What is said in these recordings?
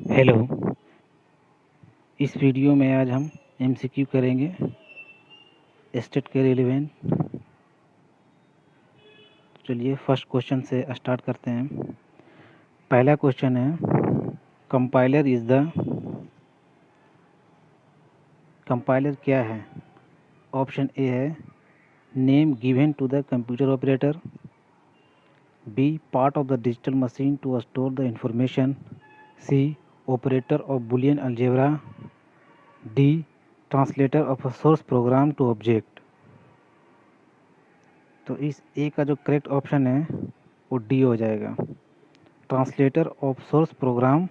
Hello. इस video में आज हम एमसीक्यू करेंगे स्टेट के रिलेवेंट। चलिए फर्स्ट क्वेश्चन से स्टार्ट करते हैं। पहला क्वेश्चन है, कंपाइलर इज द कंपाइलर क्या है? ऑप्शन ए है name given to the computer operator, B part of the digital machine to store the information, C operator of Boolean algebra, D translator of a source program to object. तो इस ए का जो correct option है वो D हो जाएगा, translator of source program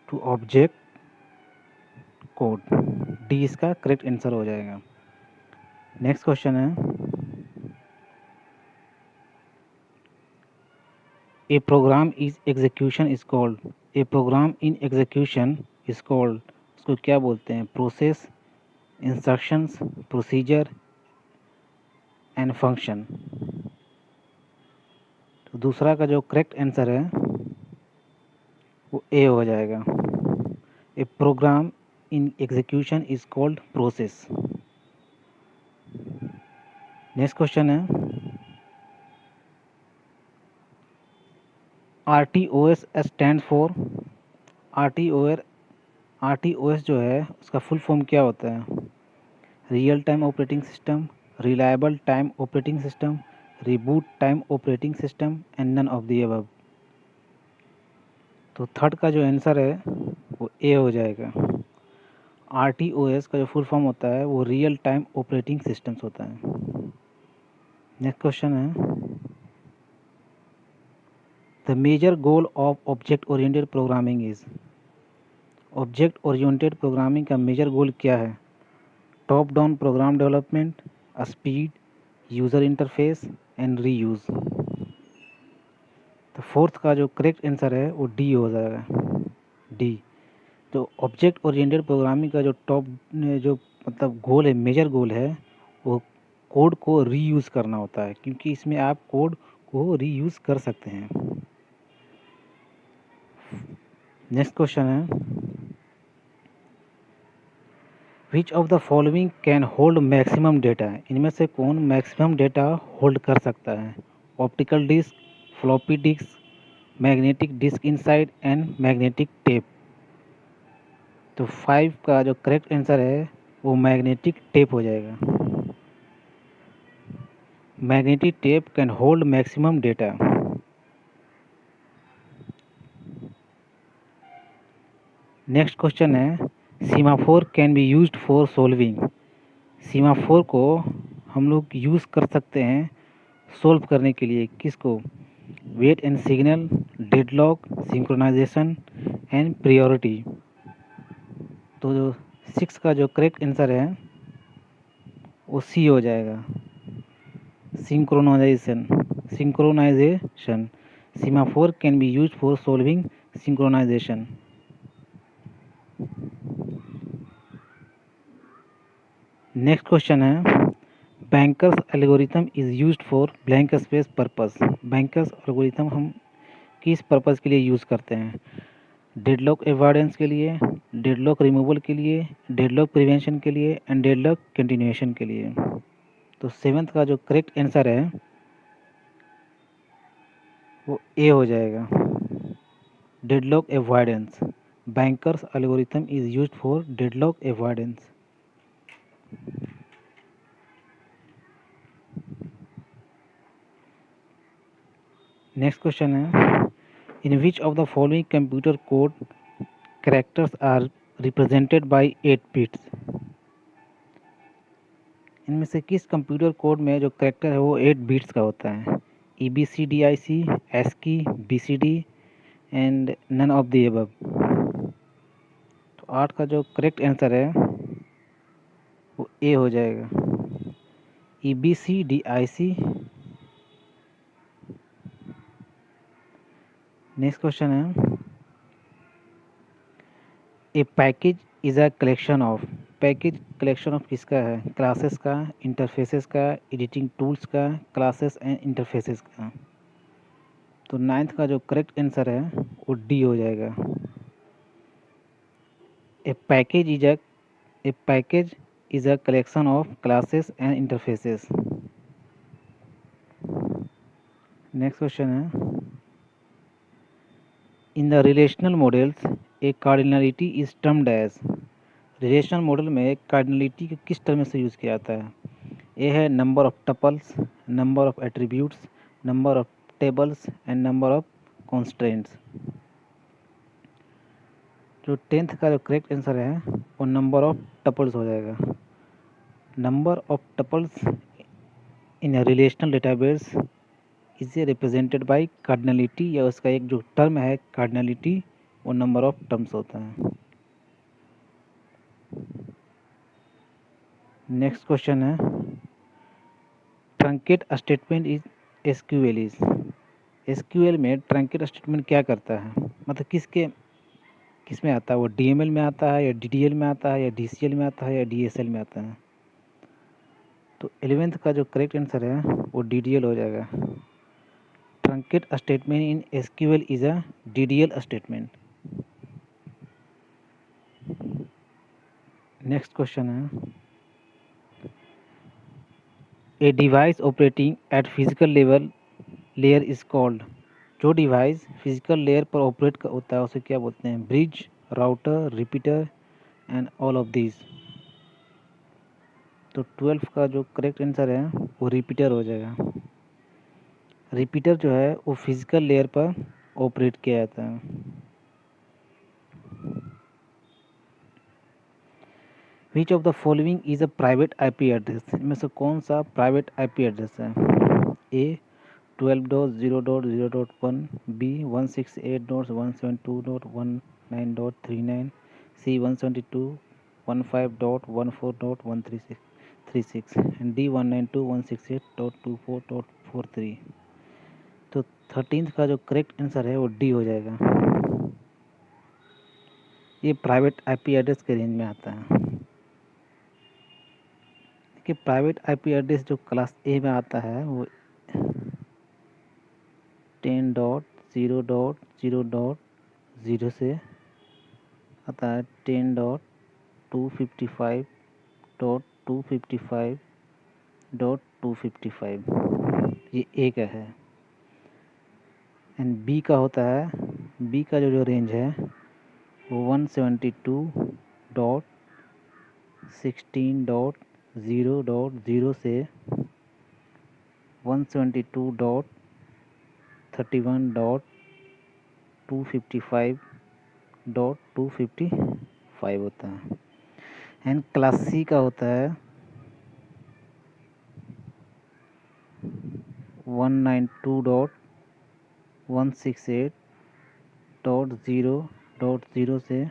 to object code. D इसका correct answer हो जाएगा। नेक्स्ट क्वेश्चन है, a program is execution is called. A program in execution is called, इसको क्या बोलते हैं? Process, instructions, procedure and function. तो दूसरा का जो करेक्ट आंसर है वो ए हो जाएगा, a program in execution is called process. Next question है, RTOS स्टैंड फॉर। RTOS जो है उसका फुल फॉर्म क्या होता है? Real time operating system, reliable time operating system, reboot time operating system and none of the above. तो third का जो आंसर है वो ए हो जाएगा। RTOS का जो फुल फॉर्म होता है वो रियल टाइम ऑपरेटिंग सिस्टम्स होता है। नेक्स्ट क्वेश्चन है, the major goal of object oriented programming is. Object oriented programming का मेजर गोल क्या है? Top down program development, speed, user interface and reuse. तो फोर्थ का जो करेक्ट आंसर है वो डी हो जाएगा, डी। तो ऑब्जेक्ट ओरिएंटेड प्रोग्रामिंग का जो टॉप जो मतलब गोल है, मेजर गोल है, वो कोड को रीयूज़ करना होता है, क्योंकि इसमें आप कोड को रीयूज़ कर सकते हैं। नेक्स्ट क्वेश्चन है, which of the following can hold maximum data. इनमें से कौन मैक्सिमम डेटा होल्ड कर सकता है? Optical disk, floppy disk, magnetic disk inside and magnetic tape. तो 5 का जो करेक्ट आंसर है वो मैग्नेटिक टेप हो जाएगा। Magnetic tape can hold maximum data. Next question है, semaphore can be used for solving. Semaphore को हम लोग यूज़ कर सकते हैं सोल्व करने के लिए। किसको? Wait and signal, deadlock, synchronisation and priority. तो जो 6 का जो करेक्ट आंसर है वो सी हो जाएगा, synchronization. Synchronization, semaphore can be used for solving synchronization. Next question है, banker's algorithm is used for blank space purpose. Banker's algorithm हम किस पर्पस के लिए यूज़ करते हैं? डेडलॉक एवॉइडेंस के लिए, डेडलॉक रिमूवल के लिए, डेडलॉक प्रिवेंशन के लिए एंड डेडलॉक कंटिन्यूएशन के लिए। तो 7th का जो करेक्ट आंसर है वो ए हो जाएगा, deadlock avoidance. Banker's algorithm is used for deadlock avoidance. Next question है, in which of the following computer code characters are represented by 8 bits. इनमें से किस कंप्यूटर कोड में जो कैरेक्टर है वो 8 बिट्स का होता है? EBCDIC, ASCII, BCD and none of the above. तो 8 का जो करेक्ट आंसर है वो ए हो जाएगा, EBCDIC। नेक्स्ट क्वेश्चन है, a package is a collection of. Package collection of किसका है? क्लासेस का, इंटरफेसेस का, एडिटिंग टूल्स का, क्लासेस एंड इंटरफेसेस का। तो 9th का जो करेक्ट आंसर है वो डी हो जाएगा, A package is a collection of classes and interfaces. Next question है, in the relational models a cardinality is termed as. Relational model में कार्डिनलिटी को किस टर्म से यूज़ किया जाता है? ए है number of tuples, number of attributes, number of tables and number of constraints. जो 10th का जो करेक्ट आंसर है वो नंबर ऑफ टपल्स हो जाएगा। Number of tuples in a relational database is represented by cardinality, या उसका एक जो टर्म है कार्डिनलिटी वो नंबर ऑफ टर्म्स होता है। नेक्स्ट क्वेश्चन है, truncate statement is SQL is. SQL में ट्रंकेट स्टेटमेंट क्या करता है, मतलब किस में आता है? वो डीएमएल में आता है या डीडीएल में आता है या डीसीएल में आता है या डीएसएल में आता है? तो 11th का जो करेक्ट आंसर है वो डीडीएल हो जाएगा। Truncate statement in SQL is a DDL statement. Next question है, a device operating at physical layer is called. जो डिवाइस फिजिकल लेयर पर ऑपरेट होता है उसे क्या बोलते हैं? Bridge, router, repeater and all of this. तो 12th का जो करेक्ट आंसर है वो रिपीटर हो जाएगा। रिपीटर जो है वो फिजिकल लेयर पर ऑपरेट किया जाता है। Which of the following is a private IP address. इनमें से कौन सा प्राइवेट आईपी एड्रेस है? ए 12.0.0.1, बी 168.172.19.39, सी 172.15.14.136 एंड डी 192.168.24.43। तो 13th का जो करेक्ट आंसर है वो डी हो जाएगा। ये प्राइवेट आईपी एड्रेस के रेंज में आता है। कि प्राइवेट आईपी एड्रेस जो क्लास ए में आता है वो 10.0.0.0 से आता है 10.255.255.255। ये ए का है। एंड बी का होता है, बी का जो रेंज है वो 172.16.0.0 से 172.31.255.255 होता है। एंड क्लास सी का होता है 192.168.0.0 से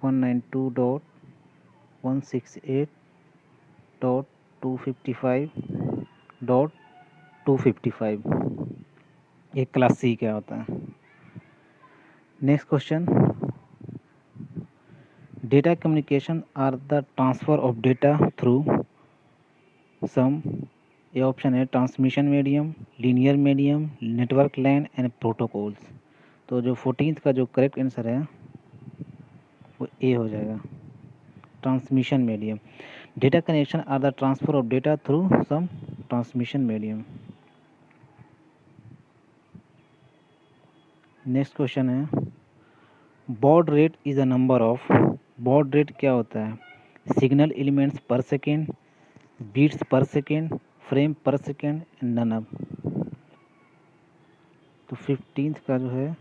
192.168.255.255। ये क्लास सी क्या होता है। Next question, data communication are the transfer of data through some. ये ऑप्शन है transmission medium, linear medium, network LAN and protocols. तो जो 14th का जो करेक्ट आंसर है वो ए हो जाएगा, transmission medium. Data connection are the transfer of data through some transmission medium. Next question है, baud rate is a number of. Baud rate क्या होता है? Signal elements per second, bits per second, frame per second, none of. तो 15th का जो है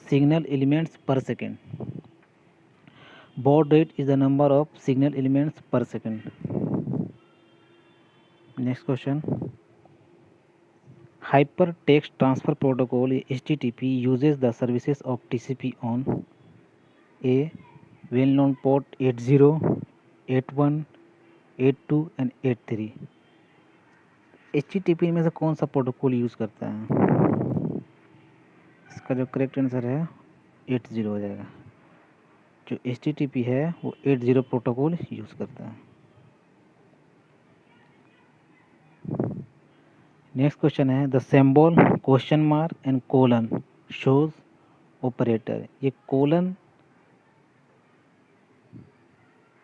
signal elements per second. baud rate is the number of signal elements per second. Next question, hypertext transfer protocol HTTP uses the services of TCP on a well known port 80, 81, 82 and 83। HTTP में से कौन सा protocol use करता है? इसका जो correct answer है 80 हो जाएगा। जो HTTP है वो 80 प्रोटोकॉल यूज़ करता है। नेक्स्ट क्वेश्चन है, the symbol question mark and colon shows operator, ये कोलन,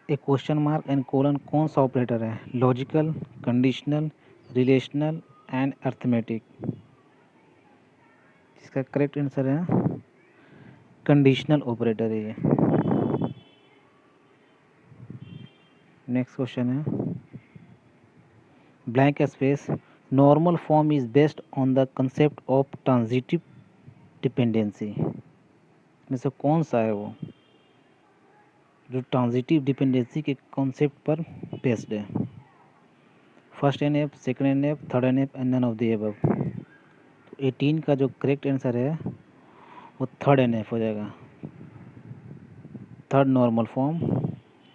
एक क्वेश्चन मार्क एंड कोलन कौन सा ऑपरेटर है? Logical, conditional, relational and arithmetic. इसका करेक्ट आंसर है कंडीशनल ऑपरेटर है ये। नेक्स्ट क्वेश्चन है blank space, normal form is based on the concept of transitive dependency. इसमें से कौन सा है वो जो ट्रांजिटिव डिपेंडेंसी के कॉन्सेप्ट पर बेस्ड है? First N F, second N F, third N F and none of the above. तो 18 का जो करेक्ट आंसर है वो थर्ड एन एफ हो जाएगा। थर्ड नॉर्मल फॉर्म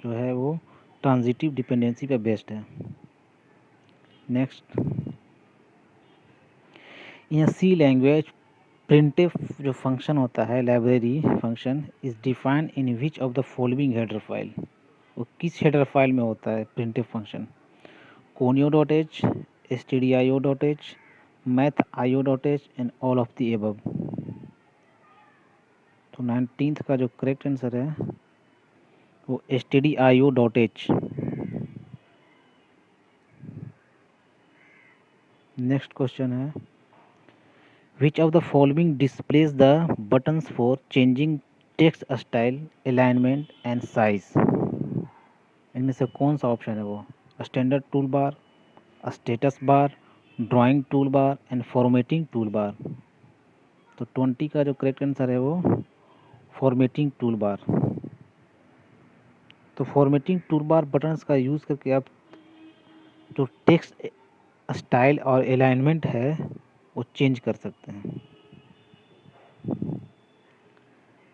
जो है वो ट्रांजिटिव डिपेंडेंसी पे बेस्ड है। Next, in C language printf जो फंक्शन होता है, library function, is defined in which of the following header file. वो किस हेडर फाइल में होता है printf function? conio.h, stdio.h, mathio.h and all of the above. तो 19th का जो करेक्ट आंसर है वो stdio.h। नेक्स्ट क्वेश्चन है which of the following displays the buttons for changing text style, alignment and size. इनमें से कौन सा ऑप्शन है वो? Standard tool bar, status bar, drawing tool bar and formatting tool bar. तो 20 का जो करेक्ट आंसर है वो फॉर्मेटिंग टूल बार। तो फॉर्मेटिंग टूल बार बटन्स का यूज़ करके आप जो टेक्स्ट स्टाइल और अलाइनमेंट है वो चेंज कर सकते हैं।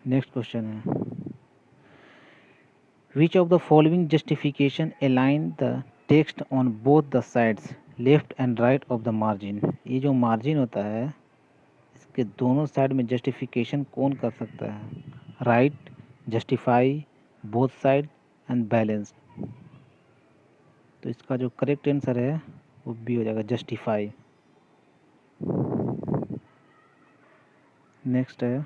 नेक्स्ट क्वेश्चन है which of the following justification align the text on both the sides left and right of the margin. ये जो मार्जिन होता है इसके दोनों साइड में जस्टिफिकेशन कौन कर सकता है? Right, justify, both side and balance. तो इसका जो करेक्ट आंसर है वो बी हो जाएगा, जस्टिफाई। नेक्स्ट है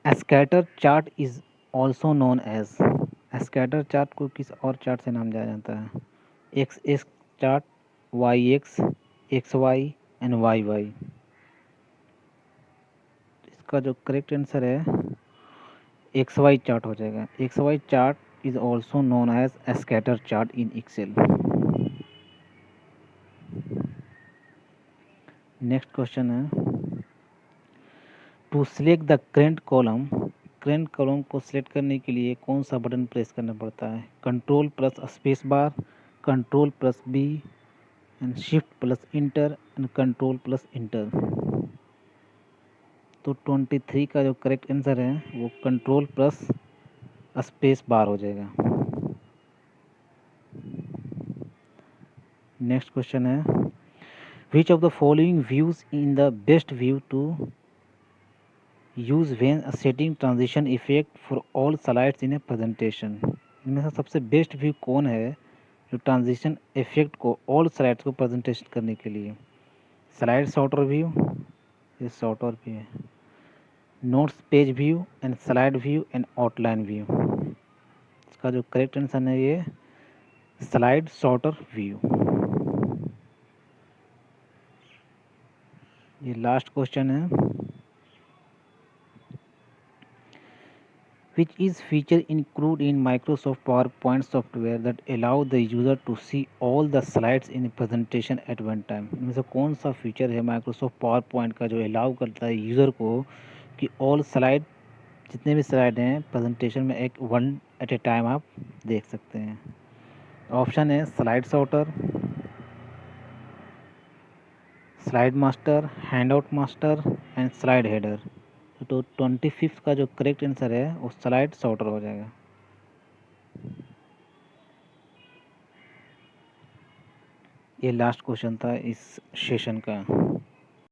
scatter chart is also known as. Scatter chart को किस और चार्ट से नाम जाया जाता है? X X chart, Y X, X Y and Y Y. इसका जो करेक्ट आंसर है एक्स वाई चार्ट हो जाएगा। X Y chart is also known as scatter chart in Excel. Next question है to select the current column. Current column को select करने के लिए कौन सा बटन प्रेस करना पड़ता है? Control plus space bar, control plus B and shift plus enter and control plus enter. तो 23 का जो करेक्ट आंसर है वो कंट्रोल प्लस स्पेस बार हो जाएगा। नेक्स्ट क्वेश्चन है which of the following views in the best view to use when setting transition effect for all slides in a presentation. इनमें से सबसे बेस्ट व्यू कौन है जो ट्रांजिशन इफेक्ट को ऑल स्लाइड्स को प्रेजेंटेशन करने के लिए? स्लाइड सॉर्टर व्यू, ये सॉर्टर भी है, notes page view and slide view and outline view. इसका जो करेक्ट आंसर है ये स्लाइड सॉर्टर व्यू। ये लास्ट क्वेश्चन है which is feature included in Microsoft PowerPoint software that allow the user to see all the slides in a presentation at one time। इनमें से कौन सा फीचर है Microsoft PowerPoint का जो allow करता है यूज़र को कि ऑल स्लाइड, जितने भी स्लाइड हैं प्रेजेंटेशन में एक वन एट ए टाइम आप देख सकते हैं? ऑप्शन है slide sorter, slide master, handout master and slide header. तो 25 का जो करेक्ट आंसर है वो स्लाइड सॉर्टर हो जाएगा। ये लास्ट क्वेश्चन था इस सेशन का।